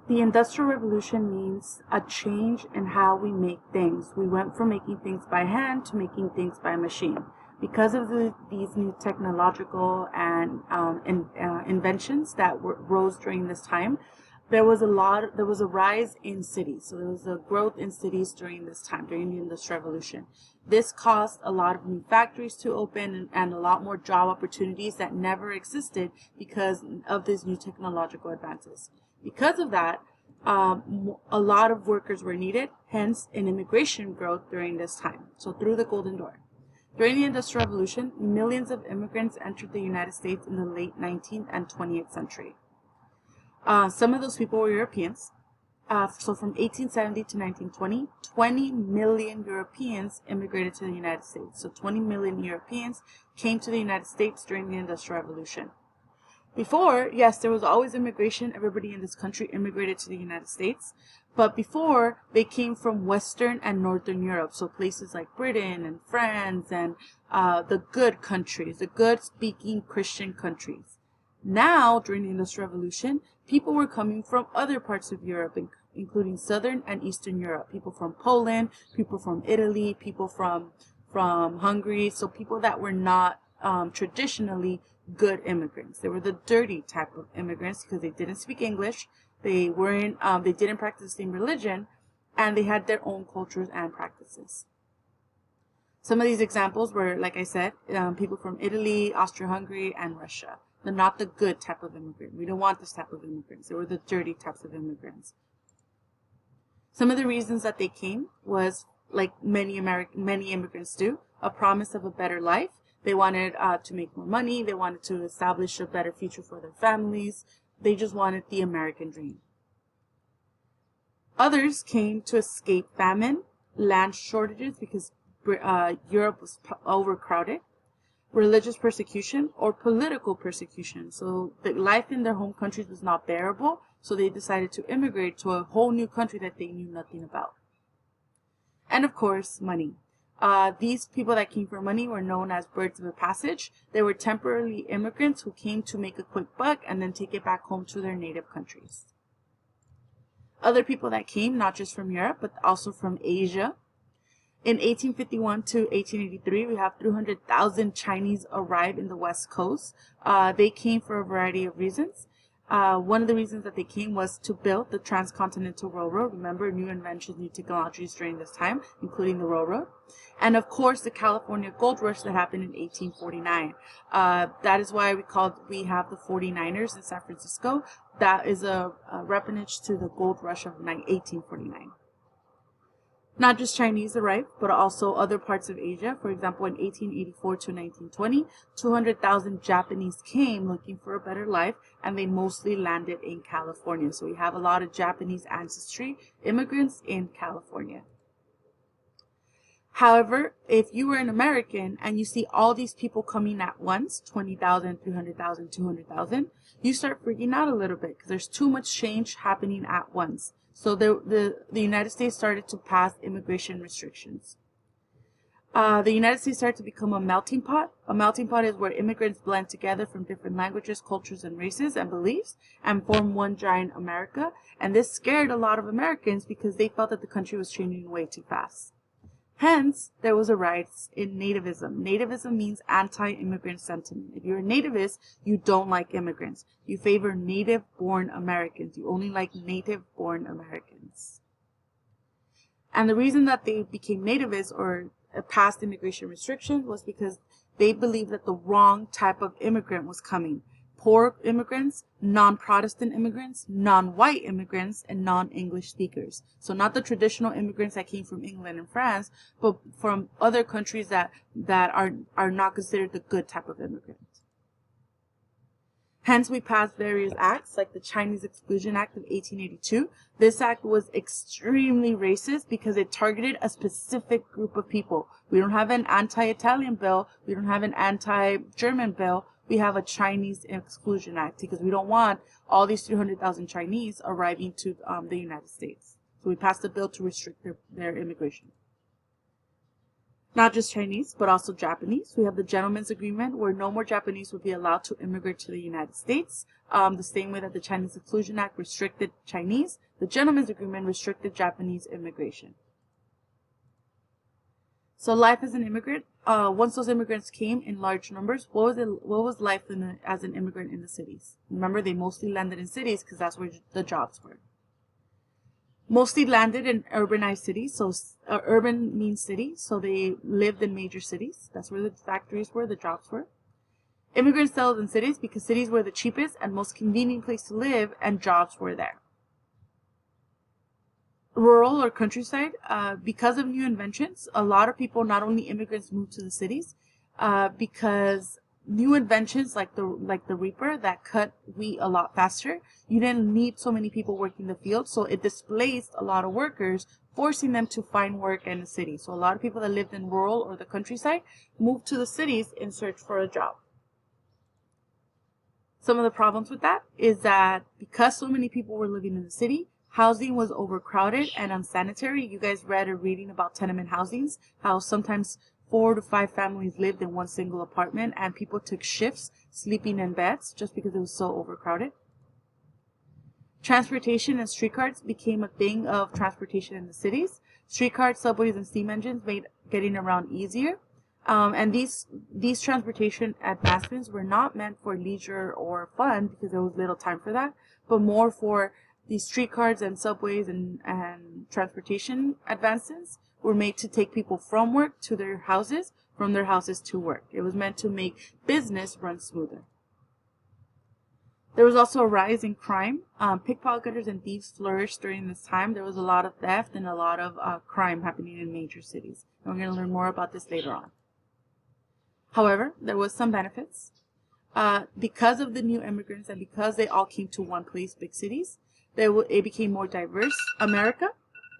The Industrial Revolution means a change in how we make things. We went from making things by hand to making things by machine. Because of these new technological and inventions that rose during this time, there was a rise in cities. So there was a growth in cities during this time, during the Industrial Revolution. This caused a lot of new factories to open and a lot more job opportunities that never existed because of these new technological advances. Because of that, a lot of workers were needed, hence an immigration growth during this time. So through the Golden Door. During the Industrial Revolution, millions of immigrants entered the United States in the late 19th and 20th century. Some of those people were Europeans. So from 1870 to 1920, 20 million Europeans immigrated to the United States. So 20 million Europeans came to the United States during the Industrial Revolution. Before, yes, there was always immigration. Everybody in this country immigrated to the United States. But before, they came from Western and Northern Europe. So places like Britain and France and the good countries, the good-speaking Christian countries. Now, during the Industrial Revolution, people were coming from other parts of Europe, including Southern and Eastern Europe. People from Poland, people from Italy, people from Hungary. So people that were not traditionally good immigrants. They were the dirty type of immigrants because they didn't speak English, they didn't practice the same religion, and they had their own cultures and practices. Some of these examples were, like I said, people from Italy, Austria-Hungary, and Russia. They're not the good type of immigrant. We don't want this type of immigrants. They were the dirty types of immigrants. Some of the reasons that they came was, like many immigrants do, a promise of a better life. They wanted to make more money. They wanted to establish a better future for their families. They just wanted the American dream. Others came to escape famine, land shortages because Europe was overcrowded, religious persecution, or political persecution. So the life in their home countries was not bearable, so they decided to immigrate to a whole new country that they knew nothing about. And of course, money. These people that came for money were known as birds of passage. They were temporary immigrants who came to make a quick buck and then take it back home to their native countries. Other people that came, not just from Europe, but also from Asia. In 1851 to 1883, we have 300,000 Chinese arrive in the West Coast. They came for a variety of reasons. One of the reasons that they came was to build the transcontinental railroad. Remember, new inventions, new technologies during this time, including the railroad. And of course, the California gold rush that happened in 1849. That is why we have the 49ers in San Francisco. That is a reference to the gold rush of 1849. Not just Chinese arrived, but also other parts of Asia. For example, in 1884 to 1920, 200,000 Japanese came looking for a better life, and they mostly landed in California. So we have a lot of Japanese ancestry immigrants in California. However, if you were an American and you see all these people coming at once, 20,000, 300,000, 200,000, you start freaking out a little bit because there's too much change happening at once. So the United States started to pass immigration restrictions. The United States started to become a melting pot. A melting pot is where immigrants blend together from different languages, cultures, and races and beliefs and form one giant America. And this scared a lot of Americans because they felt that the country was changing way too fast. Hence, there was a rise in nativism. Nativism means anti-immigrant sentiment. If you're a nativist, you don't like immigrants. You favor native-born Americans. You only like native-born Americans. And the reason that they became nativists or passed immigration restrictions was because they believed that the wrong type of immigrant was coming. Poor immigrants, non-Protestant immigrants, non-white immigrants, and non-English speakers. So not the traditional immigrants that came from England and France, but from other countries that are not considered the good type of immigrant. Hence, we passed various acts like the Chinese Exclusion Act of 1882. This act was extremely racist because it targeted a specific group of people. We don't have an anti-Italian bill. We don't have an anti-German bill. We have a Chinese Exclusion Act because we don't want all these 300,000 Chinese arriving to the United States. So we passed a bill to restrict their immigration. Not just Chinese, but also Japanese. We have the Gentleman's Agreement, where no more Japanese would be allowed to immigrate to the United States. The same way that the Chinese Exclusion Act restricted Chinese, the Gentleman's Agreement restricted Japanese immigration. So life as an immigrant, once those immigrants came in large numbers, what was life as an immigrant in the cities? Remember, they mostly landed in cities because that's where the jobs were. Mostly landed in urbanized cities, so urban means city, so they lived in major cities. That's where the factories were, the jobs were. Immigrants settled in cities because cities were the cheapest and most convenient place to live, and jobs were there. Rural or countryside, because of new inventions, a lot of people, not only immigrants, moved to the cities because new inventions like the reaper that cut wheat a lot faster. You didn't need so many people working the field, so it displaced a lot of workers, forcing them to find work in the city. So a lot of people that lived in rural or the countryside moved to the cities in search for a job. Some of the problems with that is that because so many people were living in the city, housing was overcrowded and unsanitary. You guys read or reading about tenement housings, how sometimes 4 to 5 families lived in one single apartment and people took shifts sleeping in beds just because it was so overcrowded. Transportation and streetcars became a thing of transportation in the cities. Streetcars, subways, and steam engines made getting around easier. And these transportation advancements were not meant for leisure or fun because there was little time for that, but more for these streetcars and subways and transportation advances were made to take people from work to their houses, from their houses to work. It was meant to make business run smoother. There was also a rise in crime. Pickpocketers and thieves flourished during this time. There was a lot of theft and a lot of crime happening in major cities. And we're going to learn more about this later on. However, there was some benefits. Because of the new immigrants and because they all came to one place, big cities, it became more diverse America.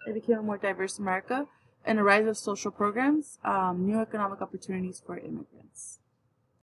It became a more diverse America, and a rise of social programs, new economic opportunities for immigrants.